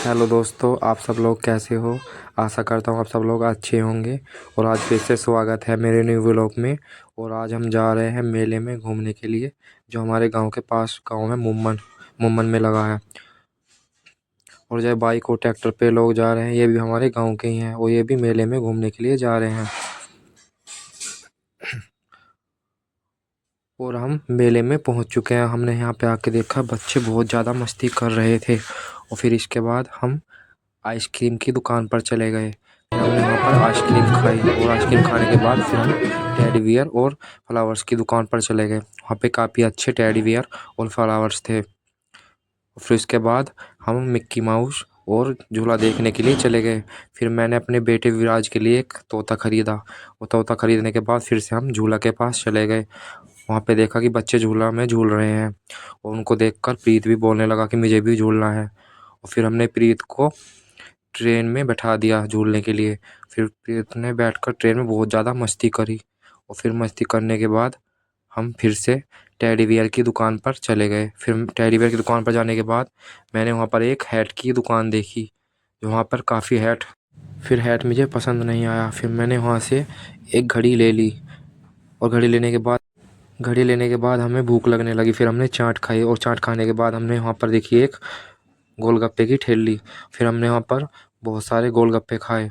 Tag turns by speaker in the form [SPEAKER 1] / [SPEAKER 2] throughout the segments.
[SPEAKER 1] Hello दोस्तों, आप सब लोग कैसे हो। आशा करता हूँ आप सब लोग अच्छे होंगे। और आज फिर से स्वागत है मेरे न्यू व्लॉग में। और आज हम जा रहे हैं मेले में घूमने के लिए, जो हमारे गांव के पास गांव में मुम्मन में लगा है। और जो बाइक और ट्रैक्टर पे लोग जा रहे हैं, ये भी हमारे गांव के ही हैं और ये भी मेले में घूमने के लिए जा रहे हैं। और हम मेले में पहुंच चुके हैं। हमने यहाँ पे आके देखा बच्चे बहुत ज़्यादा मस्ती कर रहे थे। और फिर इसके बाद हम आइसक्रीम की दुकान पर चले गए। फिर हमने वहाँ पर आइसक्रीम खाई और आइसक्रीम खाने के बाद फिर हम टेडी बियर और फ्लावर्स की दुकान पर चले गए। वहाँ पे काफ़ी अच्छे टेडी बियर और फ्लावर्स थे। फिर उसके बाद हम मिक्की माउस और झूला देखने के लिए चले गए। फिर मैंने अपने बेटे विराज के लिए एक तोता ख़रीदा। वो तोता ख़रीदने के बाद फिर से हम झूला के पास चले गए। वहाँ पे देखा कि बच्चे झूला में झूल रहे हैं और उनको देखकर प्रीत भी बोलने लगा कि मुझे भी झूलना है। और फिर हमने प्रीत को ट्रेन में बैठा दिया झूलने के लिए। फिर प्रीत ने बैठकर ट्रेन में बहुत ज़्यादा मस्ती करी। और फिर मस्ती करने के बाद हम फिर से टेडी बियर की दुकान पर चले गए। फिर टेडी बियर की दुकान पर जाने के बाद मैंने वहाँ पर एक हैट की दुकान देखी, जो वहाँ पर काफ़ी हैट। फिर हैट मुझे पसंद नहीं आया। फिर मैंने वहाँ से एक घड़ी ले ली। और घड़ी लेने के बाद हमें भूख लगने लगी। फिर हमने चाट खाई और चाट खाने के बाद हमने वहाँ पर देखी एक गोलगप्पे की ठेली। फिर हमने वहाँ पर बहुत सारे गोलगप्पे खाए।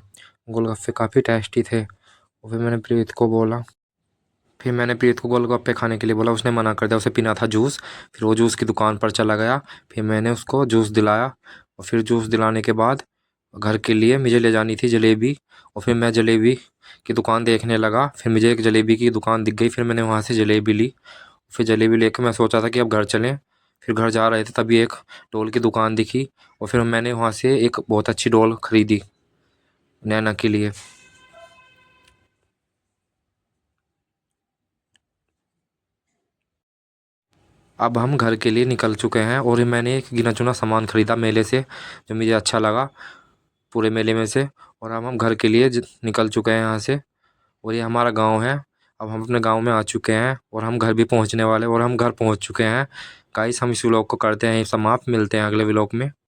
[SPEAKER 1] गोलगप्पे काफ़ी टेस्टी थे। और फिर मैंने प्रीत को गोलगप्पे खाने के लिए बोला, उसने मना कर दिया, उसे पीना था जूस। फिर वो जूस की दुकान पर चला गया। फिर मैंने उसको जूस दिलाया। और फिर जूस दिलाने के बाद घर के लिए मुझे ले जानी थी जलेबी। और फिर मैं जलेबी की दुकान देखने लगा। फिर मुझे एक जलेबी की दुकान दिख गई। फिर मैंने वहाँ से जलेबी ली। फिर जलेबी लेकर मैं सोचा था कि अब घर चलें। फिर घर जा रहे थे तभी एक डॉल की दुकान दिखी। और फिर मैंने वहाँ से एक बहुत अच्छी डॉल ख़रीदी नैना के लिए। अब हम घर के लिए निकल चुके हैं और मैंने एक गिना चुना सामान ख़रीदा मेले से, जो मुझे अच्छा लगा पूरे मेले में से। और अब हम घर के लिए निकल चुके हैं यहाँ से। और ये हमारा गांव है। अब हम अपने गांव में आ चुके हैं और हम घर भी पहुंचने वाले और हम घर पहुंच चुके हैं। गाइस, हम इस व्लॉग को करते हैं समाप्त। मिलते हैं अगले व्लॉग में।